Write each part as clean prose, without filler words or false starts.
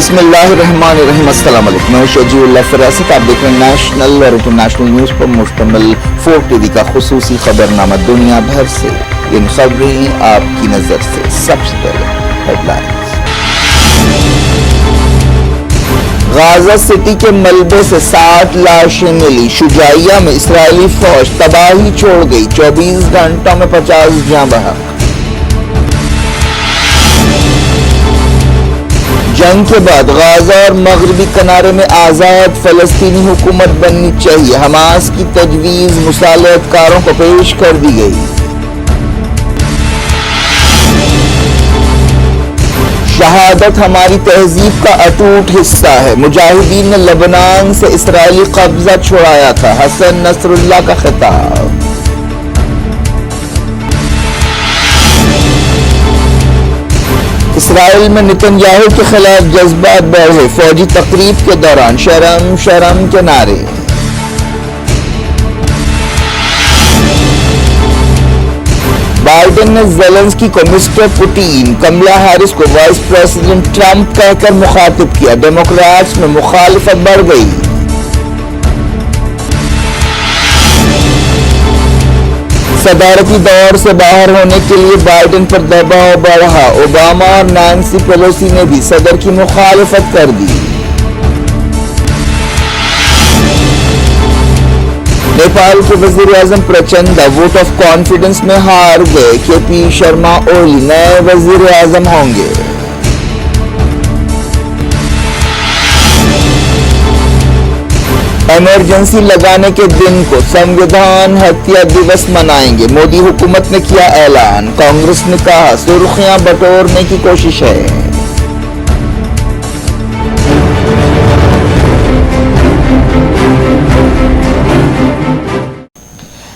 بسم اللہ الرحمن الرحیم۔ السلام علیکم، میں شجیع اللہ فراست، آپ دیکھ رہے ہیں نیشنل اور انٹرنیشنل نیوز پر مشتمل 4 کا خصوصی خبرنامہ دنیا بھر سے۔ ان خبریں آپ کی نظر سے۔ سب سے پہلے ہیڈ لائنز۔ غازہ سٹی کے ملبے سے 60 لاشیں ملی۔ شجاعیہ میں اسرائیلی فوج تباہی چھوڑ گئی، 24 گھنٹوں میں 50 جاں بحق۔ جنگ کے بعد غازہ اور مغربی کنارے میں آزاد فلسطینی حکومت بننی چاہیے، حماس کی تجویز مصالحت کاروں کو پیش کر دی گئی۔ شہادت ہماری تہذیب کا اٹوٹ حصہ ہے، مجاہدین نے لبنان سے اسرائیلی قبضہ چھڑایا تھا، حسن نصر اللہ کا خطاب۔ اسرائیل میں نتن یاہو کے خلاف جذبات بڑھے، فوجی تقریب کے دوران شرم شرم کے نعرے۔ بائیڈن نے زیلنسکی کو مسٹر پوٹین، کملا ہیرس کو وائس پریزیڈنٹ ٹرمپ کہہ کر مخاطب کیا، ڈیموکریٹس میں مخالفت بڑھ گئی۔ صدارتی دور سے باہر ہونے کے لیے بائیڈن پر دباؤ بڑھا، اوباما اور نینسی پیلوسی نے بھی صدر کی مخالفت کر دی۔ نیپال کے وزیر اعظم پرچندا ووٹ آف کانفیڈنس میں ہار گئے، کے پی شرما اولی نئے وزیر اعظم ہوں گے۔ ایمرجنسی لگانے کے دن کو سنویدھان ہتیا دیوس منائیں گے، مودی حکومت نے کیا اعلان، کانگریس نے کہا سرخیاں بٹورنے کی کوشش ہے۔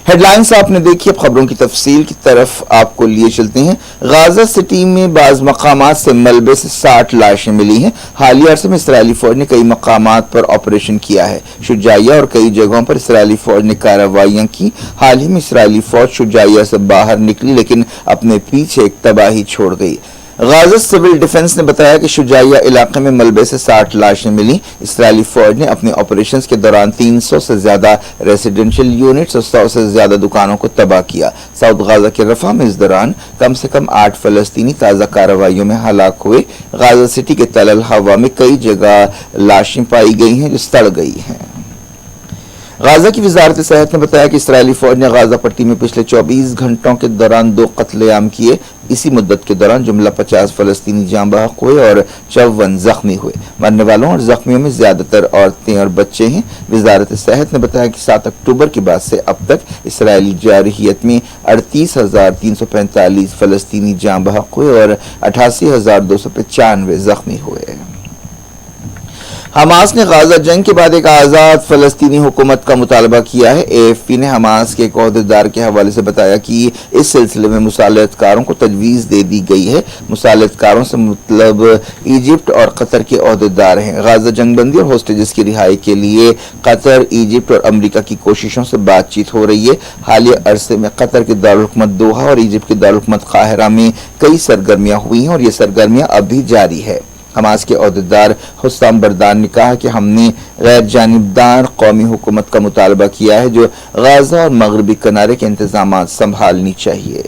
ہیڈ لائنز آپ نے دیکھی، اب خبروں کی تفصیل کی طرف آپ کو لیے چلتے ہیں۔ غازہ سٹی میں بعض مقامات سے ملبے سے 60 لاشیں ملی ہیں۔ حالیہ عرصے میں اسرائیلی فوج نے کئی مقامات پر آپریشن کیا ہے۔ شجاعیہ اور کئی جگہوں پر اسرائیلی فوج نے کارروائیاں کی۔ حال ہی میں اسرائیلی فوج شجاعیہ سے باہر نکلی لیکن اپنے پیچھے ایک تباہی چھوڑ گئی۔ غازہ سول ڈیفنس نے بتایا کہ شجاعیہ علاقے میں ملبے سے 60 لاشیں ملیں۔ اسرائیلی فوج نے اپنے آپریشنز کے دوران 300 سے زیادہ ریزیڈنشل یونٹس اور 100 سے زیادہ دکانوں کو تباہ کیا۔ ساؤتھ غازہ کے رفح میں اس دوران کم سے کم 8 فلسطینی تازہ کارروائیوں میں ہلاک ہوئے۔ غازہ سٹی کے تل الہوا میں کئی جگہ لاشیں پائی گئی ہیں جو سڑ گئی ہیں۔ غازہ کی وزارت صحت نے بتایا کہ اسرائیلی فوج نے غازہ پٹی میں پچھلے 24 گھنٹوں کے دوران 2 قتل عام کیے۔ اسی مدت کے دوران جملہ 50 فلسطینی جاں بحق ہوئے اور 54 زخمی ہوئے۔ مرنے والوں اور زخمیوں میں زیادہ تر عورتیں اور بچے ہیں۔ وزارت صحت نے بتایا کہ 7 اکتوبر کے بعد سے اب تک اسرائیلی جارحیت میں 38,345 فلسطینی جاں بحق ہوئے اور 88,295 زخمی ہوئے۔ حماس نے غازہ جنگ کے بعد ایک آزاد فلسطینی حکومت کا مطالبہ کیا ہے۔ اے ایف پی نے حماس کے ایک عہدیدار کے حوالے سے بتایا کہ اس سلسلے میں مصالحت کاروں کو تجویز دے دی گئی ہے۔ مصالحت کاروں سے مطلب ایجپٹ اور قطر کے عہدیدار ہیں۔ غازہ جنگ بندی اور ہوسٹیجز کی رہائی کے لیے قطر، ایجپٹ اور امریکہ کی کوششوں سے بات چیت ہو رہی ہے۔ حالیہ عرصے میں قطر کے دارالحکومت دوحہ اور ایجپٹ کے دارالحکومت قاہرہ میں کئی سرگرمیاں ہوئی ہیں اور یہ سرگرمیاں اب بھی جاری ہے۔ حماس کے عہدیدار حسام بردار نے کہا کہ ہم نے غیر جانبدار قومی حکومت کا مطالبہ کیا ہے جو غازہ اور مغربی کنارے کے انتظامات سنبھالنی چاہیے۔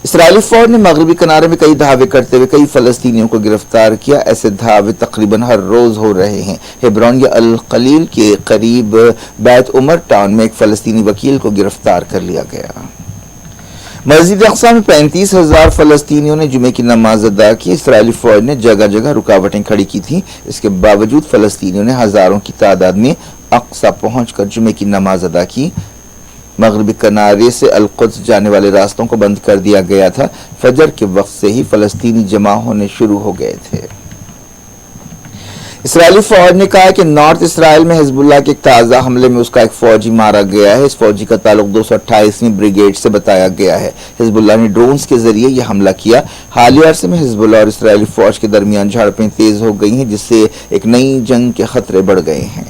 اسرائیلی فوج نے مغربی کنارے میں کئی دھاوے کرتے ہوئے کئی فلسطینیوں کو گرفتار کیا۔ ایسے دھاوے تقریباً ہر روز ہو رہے ہیں۔ ہیبرون یا القلیل کے قریب بیت عمر ٹاؤن میں ایک فلسطینی وکیل کو گرفتار کر لیا گیا۔ مسجد اقصی میں 35,000 فلسطینیوں نے جمعے کی نماز ادا کی۔ اسرائیلی فوج نے جگہ جگہ رکاوٹیں کھڑی کی تھیں۔ اس کے باوجود فلسطینیوں نے ہزاروں کی تعداد میں اقصی پہنچ کر جمعے کی نماز ادا کی۔ مغربی کنارے سے القدس جانے والے راستوں کو بند کر دیا گیا تھا۔ فجر کے وقت سے ہی فلسطینی جمع ہونے شروع ہو گئے تھے۔ اسرائیلی فوج نے کہا کہ نارتھ اسرائیل میں حزب اللہ کے ایک تازہ حملے میں اس کا ایک فوجی مارا گیا ہے۔ اس فوجی کا تعلق 228ویں بریگیڈ سے بتایا گیا ہے۔ حزب اللہ نے ڈرونز کے ذریعے یہ حملہ کیا۔ حالیہ عرصے میں حزب اللہ اور اسرائیلی فوج کے درمیان جھڑپیں تیز ہو گئی ہیں جس سے ایک نئی جنگ کے خطرے بڑھ گئے ہیں۔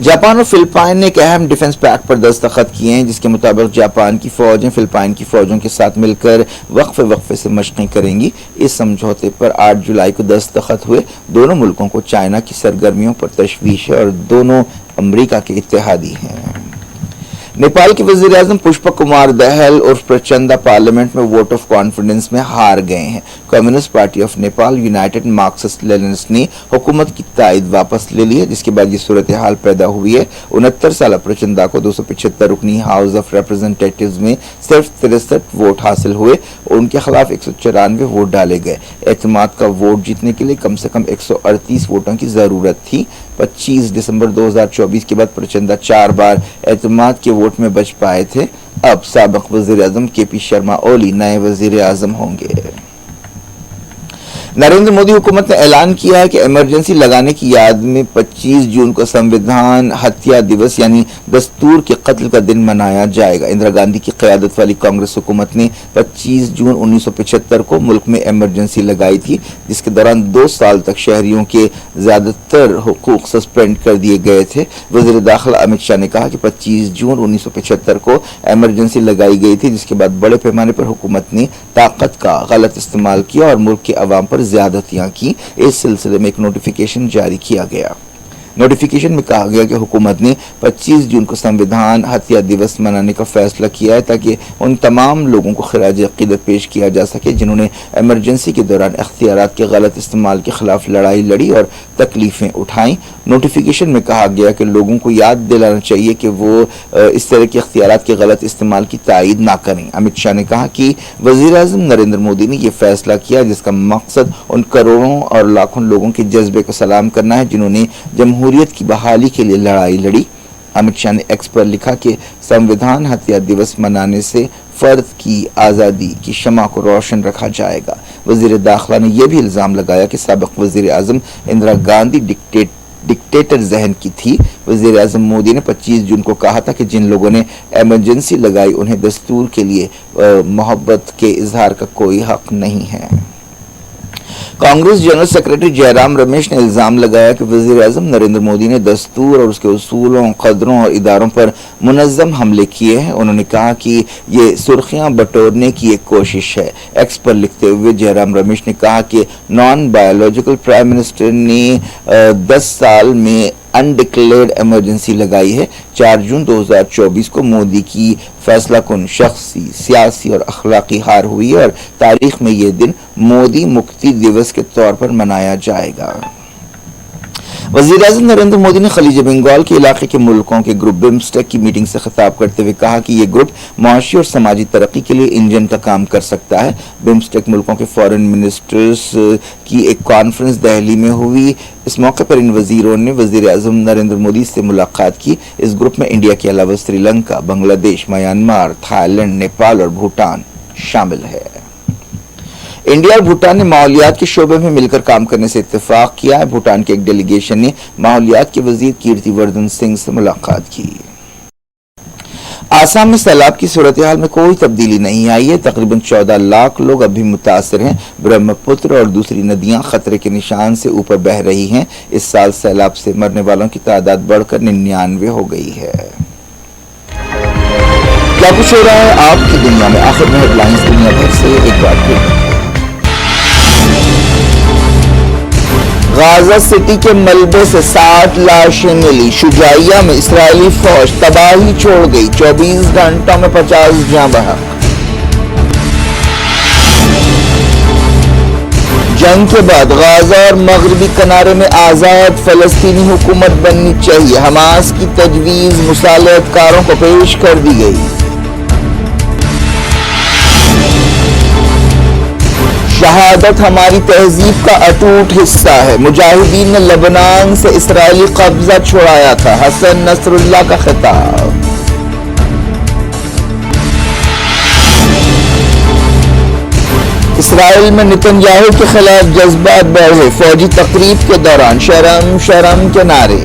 جاپان اور فلپائن نے ایک اہم ڈیفنس پیکٹ پر دستخط کیے ہیں، جس کے مطابق جاپان کی فوجیں فلپائن کی فوجوں کے ساتھ مل کر وقفے سے مشقیں کریں گی۔ اس سمجھوتے پر 8 جولائی کو دستخط ہوئے۔ دونوں ملکوں کو چائنا کی سرگرمیوں پر تشویش ہے اور دونوں امریکہ کے اتحادی ہیں۔ نیپال کے وزیر اعظم پشپا کمار دہل اور پرچندا پارلیمنٹ میں ووٹ آف کانفیڈنس میں ہار گئے ہیں۔ Communist party of Nepal united marxist leninist نے حکومت کی تائید واپس لے لی ہے، جس کے بعد یہ صورتحال پیدا ہوئی ہے۔ 69 سالہ پرچندا کو 275 رکنی ہاؤس آف ریپرزنٹیٹیوز میں صرف 63 ووٹ حاصل ہوئے اور ان کے خلاف 194 ووٹ ڈالے گئے۔ اعتماد کا ووٹ جیتنے کے لیے کم سے کم 138 ووٹوں کی ضرورت تھی۔ 25 دسمبر 2024 کے بعد پرچندا 4 بار اعتماد کے ووٹ میں بچ پائے تھے۔ اب سابق وزیر اعظم کے پی شرما اولی نئے وزیر اعظم ہوں گے۔ نریندر مودی حکومت نے اعلان کیا ہے کہ ایمرجنسی لگانے کی یاد میں 25 جون کو سنویدھان ہتیا دیوس یعنی دستور کے قتل کا دن منایا جائے گا۔ اندرا گاندھی کی قیادت والی کانگریس حکومت نے 25 جون 1975 کو ملک میں ایمرجنسی لگائی تھی، جس کے دوران 2 سال تک شہریوں کے زیادہ تر حقوق سسپینڈ کر دیے گئے تھے۔ وزیر داخلہ امت شاہ نے کہا کہ 25 جون 1975 کو ایمرجنسی لگائی گئی تھی، جس کے بعد بڑے پیمانے پر حکومت نے طاقت کا غلط استعمال کیا اور ملک کے عوام پر زیادتیاں کی۔ اس سلسلے میں ایک نوٹیفیکیشن جاری کیا گیا۔ نوٹیفیکیشن میں کہا گیا کہ حکومت نے 25 جون کو سنویدھان ہتیا دیوس منانے کا فیصلہ کیا ہے تاکہ ان تمام لوگوں کو خراج عقیدت پیش کیا جا سکے جنہوں نے ایمرجنسی کے دوران اختیارات کے غلط استعمال کے خلاف لڑائی لڑی اور تکلیفیں اٹھائیں۔ نوٹیفیکیشن میں کہا گیا کہ لوگوں کو یاد دلانا چاہیے کہ وہ اس طرح کے اختیارات کے غلط استعمال کی تائید نہ کریں۔ امت شاہ نے کہا کہ وزیر اعظم نریندر مودی نے یہ فیصلہ کیا جس کا مقصد ان کروڑوں اور لاکھوں لوگوں کے جذبے کو سلام کرنا ہے جنہوں نے جمہوریت کی بحالی کے لیے لڑائی لڑی۔ امت شاہ نے ایکس پر لکھا کہ سنویدھان ہتیا دیوس منانے سے فرد کی آزادی کی شمع کو روشن رکھا جائے گا۔ وزیر داخلہ نے یہ بھی الزام لگایا کہ سابق وزیر اعظم اندرا گاندھی ڈکٹیٹر ذہن کی تھی۔ وزیر اعظم مودی نے 25 جون کو کہا تھا کہ جن لوگوں نے ایمرجنسی لگائی انہیں دستور کے لیے محبت کے اظہار کا کوئی حق نہیں ہے۔ کانگریس جنرل سیکرٹری جے رام رمیش نے الزام لگایا کہ وزیر اعظم نریندر مودی نے دستور اور اس کے اصولوں، قدروں اور اداروں پر منظم حملے کیے ہیں۔ انہوں نے کہا کہ یہ سرخیاں بٹورنے کی ایک کوشش ہے۔ ایکس پر لکھتے ہوئے جے رام رمیش نے کہا کہ نان بایولوجیکل پرائم منسٹر نے 10 سال میں انڈکلیئرڈ ایمرجنسی لگائی ہے۔ 4 جون 2024 کو مودی کی فیصلہ کن شخصی، سیاسی اور اخلاقی ہار ہوئی ہے اور تاریخ میں یہ دن مودی مکتی دیوس کے طور پر منایا جائے گا۔ وزیر اعظم نریندر مودی نے خلیج بنگال کے علاقے کے ملکوں کے گروپ بمسٹیک کی میٹنگ سے خطاب کرتے ہوئے کہا کہ یہ گروپ معاشی اور سماجی ترقی کے لیے انجن کا کام کر سکتا ہے۔ بمسٹیک ملکوں کے فارن منسٹرز کی ایک کانفرنس دہلی میں ہوئی۔ اس موقع پر ان وزیروں نے وزیر اعظم نریندر مودی سے ملاقات کی۔ اس گروپ میں انڈیا کے علاوہ سری لنکا، بنگلہ دیش، میانمار، تھائی لینڈ، نیپال اور بھوٹان شامل ہے۔ انڈیا اور بھوٹان نے ماحولیات کے شعبے میں مل کر کام کرنے سے اتفاق کیا ہے۔ بھوٹان کے ایک ڈیلیگیشن نے ماحولیات کے وزیر کیرتی وردھن سنگھ سے ملاقات کی۔ آسام میں سیلاب کی صورتحال میں کوئی تبدیلی نہیں آئی ہے۔ تقریباً 14 لاکھ لوگ اب بھی متاثر ہیں۔ برہم پتر اور دوسری ندیاں خطرے کے نشان سے اوپر بہہ رہی ہیں۔ اس سال سیلاب سے مرنے والوں کی تعداد بڑھ کر 99 ہو گئی ہے۔ کیا کچھ ہو رہا ہے آپ کی دنیا میں؟ آخر میں ہیڈ لائنز دنیا بھر سے ایک بار پھر۔ غازہ سٹی کے ملبے سے 60 لاشیں ملی۔ شجاعیہ میں اسرائیلی فوج تباہی چھوڑ گئی۔ 24 گھنٹوں میں 50 جاں بحق۔ جنگ کے بعد غازہ اور مغربی کنارے میں آزاد فلسطینی حکومت بننی چاہیے۔ حماس کی تجویز مصالحت کاروں کو پیش کر دی گئی۔ شہادت ہماری تہذیب کا اٹوٹ حصہ ہے۔ مجاہدین نے لبنان سے اسرائیلی قبضہ چھڑایا تھا۔ حسن نصر اللہ کا خطاب۔ اسرائیل میں نتن یاہو کے خلاف جذبات بڑھے۔ فوجی تقریب کے دوران شرم شرم کے نعرے۔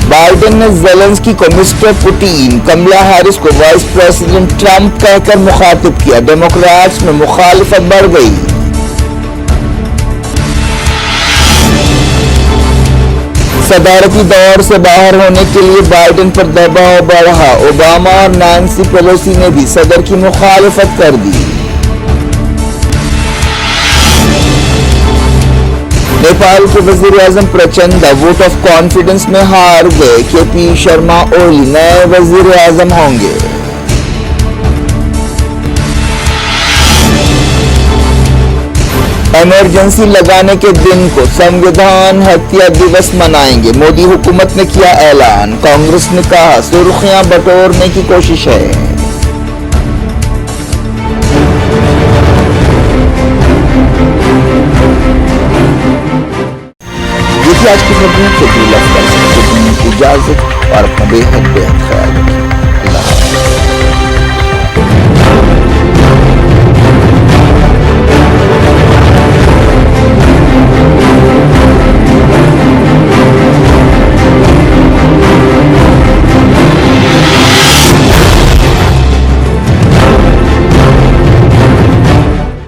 بائیڈن نے زیلنسکی کو مسٹر پوٹین، کملا ہیرس کو وائس پریزیڈنٹ ٹرمپ کہہ کر مخاطب کیا۔ ڈیموکریٹس میں مخالفت بڑھ گئی۔ صدارتی دور سے باہر ہونے کے لیے بائیڈن پر دباؤ بڑھا، اوباما اور نینسی پیلوسی نے بھی صدر کی مخالفت کر دی۔ نیپال کے وزیر اعظم پرچنڈا ووٹ آف کانفیڈنس میں ہار گئے، کے پی شرما اولی نئے وزیر اعظم ہوں گے۔ ایمرجنسی لگانے کے دن کو سنویدھان ہتیا دیوس منائیں گے، مودی حکومت نے کیا اعلان، کانگریس نے کہا سرخیاں بٹورنے کی کوشش ہے۔ یہ تھی آج کی خبریں، شکریہ، اجازت اور اپنا بے حد خیال رکھیں۔ اللہ حافظ۔